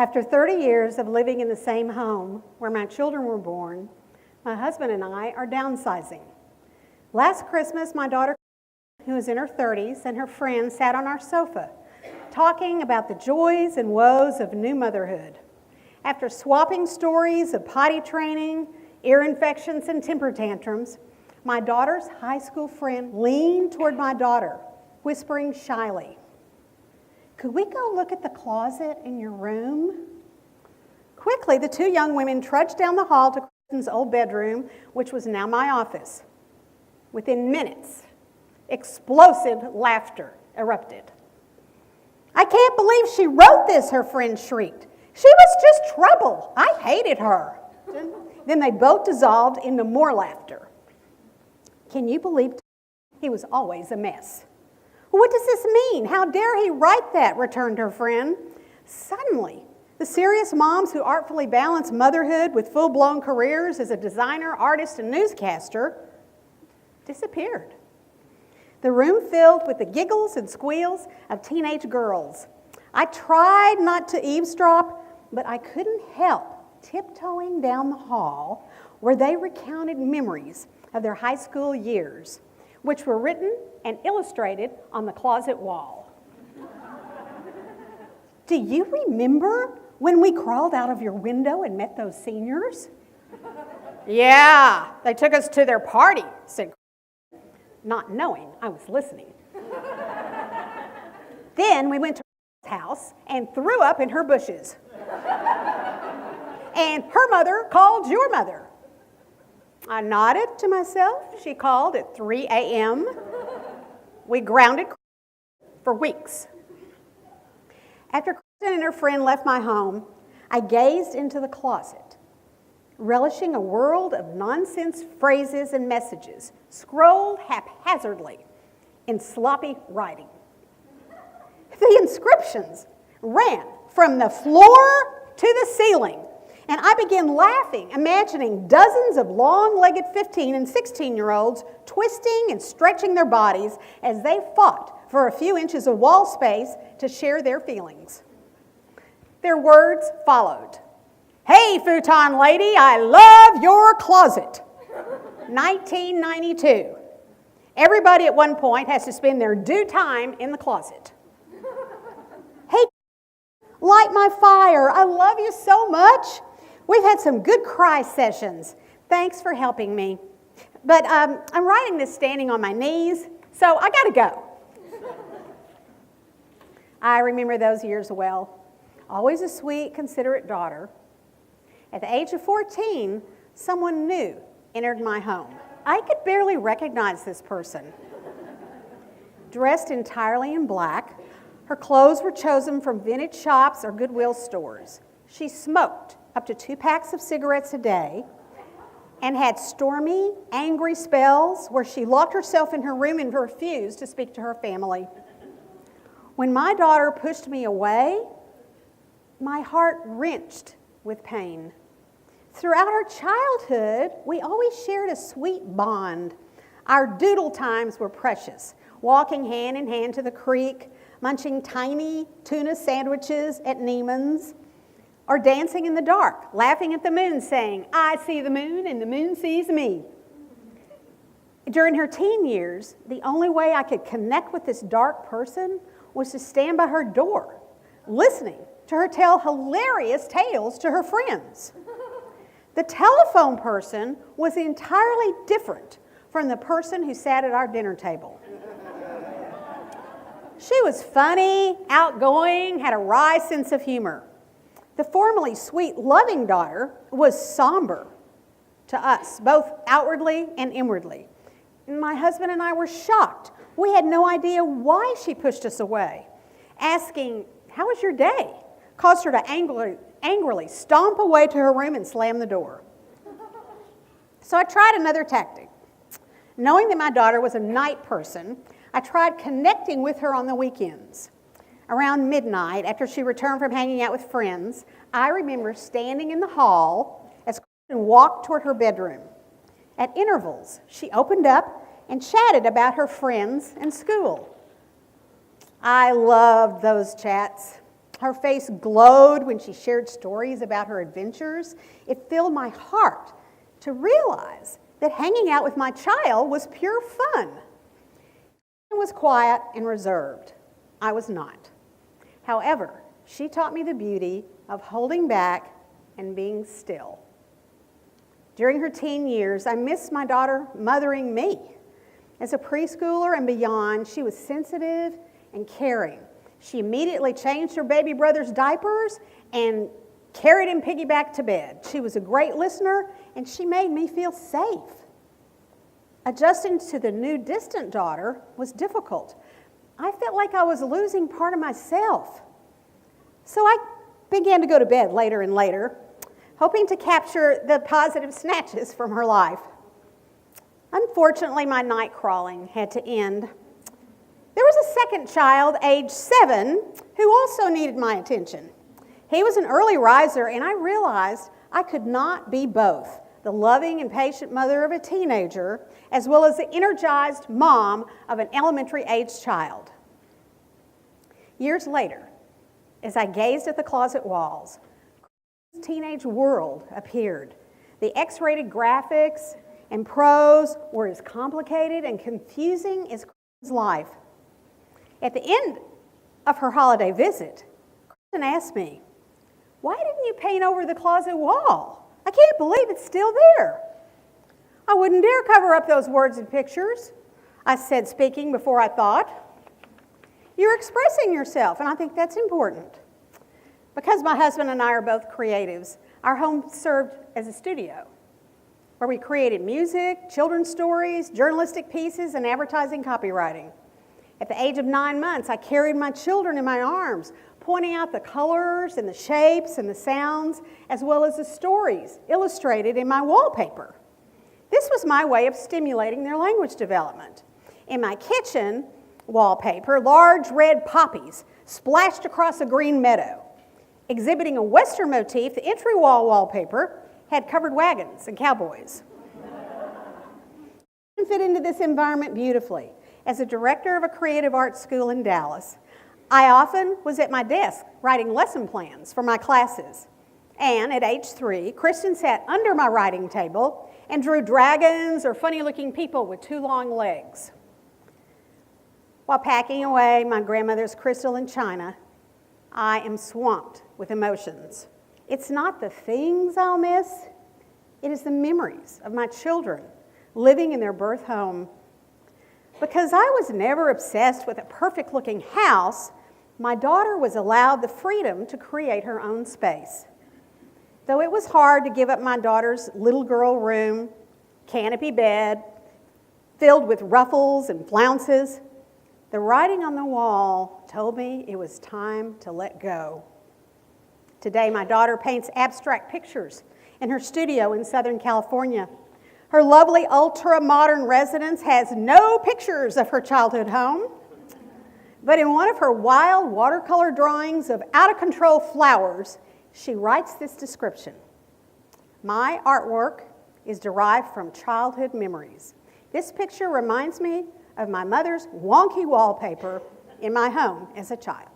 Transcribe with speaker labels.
Speaker 1: After 30 years of living in the same home where my children were born, my husband and I are downsizing. Last Christmas, my daughter, who is in her 30s, and her friend sat on our sofa, talking about the joys and woes of new motherhood. After swapping stories of potty training, ear infections, and temper tantrums, my daughter's high school friend leaned toward my daughter, whispering shyly, "Could we go look at the closet in your room?" Quickly, the two young women trudged down the hall to Kristen's old bedroom, which was now my office. Within minutes, explosive laughter erupted. "I can't believe she wrote this," her friend shrieked. "She was just trouble. I hated her." Then they both dissolved into more laughter. "Can you believe he was always a mess?" "What does this mean? How dare he write that?" returned her friend. Suddenly, the serious moms who artfully balance motherhood with full-blown careers as a designer, artist, and newscaster disappeared. The room filled with the giggles and squeals of teenage girls. I tried not to eavesdrop, but I couldn't help tiptoeing down the hall where they recounted memories of their high school years, which were written and illustrated on the closet wall. "Do you remember when we crawled out of your window and met those seniors?" "Yeah, they took us to their party," said Kristen, not knowing I was listening. "Then we went to her house and threw up in her bushes. And her mother called your mother." I nodded to myself. She called at 3 a.m. We grounded for weeks. After Kristen and her friend left my home, I gazed into the closet, relishing a world of nonsense phrases and messages scrolled haphazardly in sloppy writing. The inscriptions ran from the floor to the ceiling, and I began laughing, imagining dozens of long-legged 15 and 16-year-olds twisting and stretching their bodies as they fought for a few inches of wall space to share their feelings. Their words followed. "Hey, futon lady, I love your closet." 1992. Everybody at one point has to spend their due time in the closet. "Hey, light my fire. I love you so much. We've had some good cry sessions. Thanks for helping me. But I'm writing this standing on my knees, so I gotta go." I remember those years well. Always a sweet, considerate daughter. At the age of 14, someone new entered my home. I could barely recognize this person. Dressed entirely in black, her clothes were chosen from vintage shops or Goodwill stores. She smoked up to 2 packs of cigarettes a day and had stormy, angry spells where she locked herself in her room and refused to speak to her family. When my daughter pushed me away, my heart wrenched with pain. Throughout our childhood, we always shared a sweet bond. Our doodle times were precious, walking hand in hand to the creek, munching tiny tuna sandwiches at Neiman's, or dancing in the dark, laughing at the moon, saying, "I see the moon and the moon sees me." During her teen years, the only way I could connect with this dark person was to stand by her door, listening to her tell hilarious tales to her friends. The telephone person was entirely different from the person who sat at our dinner table. She was funny, outgoing, had a wry sense of humor. The formerly sweet, loving daughter was somber to us, both outwardly and inwardly. My husband and I were shocked. We had no idea why she pushed us away. Asking, "How was your day?" caused her to angrily stomp away to her room and slam the door. So I tried another tactic. Knowing that my daughter was a night person, I tried connecting with her on the weekends. Around midnight, after she returned from hanging out with friends, I remember standing in the hall as Kristen walked toward her bedroom. At intervals, she opened up and chatted about her friends and school. I loved those chats. Her face glowed when she shared stories about her adventures. It filled my heart to realize that hanging out with my child was pure fun. She was quiet and reserved. I was not. However, she taught me the beauty of holding back and being still. During her teen years, I missed my daughter mothering me. As a preschooler and beyond, she was sensitive and caring. She immediately changed her baby brother's diapers and carried him piggyback to bed. She was a great listener, and she made me feel safe. Adjusting to the new distant daughter was difficult. I felt like I was losing part of myself. So I began to go to bed later and later, hoping to capture the positive snatches from her life. Unfortunately, my night crawling had to end. There was a second child, age 7, who also needed my attention. He was an early riser, and I realized I could not be both the loving and patient mother of a teenager, as well as the energized mom of an elementary-aged child. Years later, as I gazed at the closet walls, teenage world appeared. The X-rated graphics and prose were as complicated and confusing as Kristen's life. At the end of her holiday visit, Kristen asked me, "Why didn't you paint over the closet wall? I can't believe it's still there." "I wouldn't dare cover up those words and pictures," I said, speaking before I thought. "You're expressing yourself, and I think that's important." Because my husband and I are both creatives, our home served as a studio where we created music, children's stories, journalistic pieces, and advertising copywriting. At the age of 9 months, I carried my children in my arms, pointing out the colors and the shapes and the sounds, as well as the stories illustrated in my wallpaper. This was my way of stimulating their language development. In my kitchen wallpaper, large red poppies splashed across a green meadow. Exhibiting a Western motif, the entry wall wallpaper had covered wagons and cowboys. I fit into this environment beautifully. As a director of a creative arts school in Dallas, I often was at my desk writing lesson plans for my classes. And at age 3, Kristen sat under my writing table and drew dragons or funny-looking people with 2 long legs. While packing away my grandmother's crystal and china, I am swamped with emotions. It's not the things I'll miss, it is the memories of my children living in their birth home. Because I was never obsessed with a perfect-looking house, my daughter was allowed the freedom to create her own space. Though it was hard to give up my daughter's little girl room, canopy bed, filled with ruffles and flounces, the writing on the wall told me it was time to let go. Today, my daughter paints abstract pictures in her studio in Southern California. Her lovely ultra-modern residence has no pictures of her childhood home, but in one of her wild watercolor drawings of out-of-control flowers, she writes this description: "My artwork is derived from childhood memories. This picture reminds me of my mother's wonky wallpaper in my home as a child."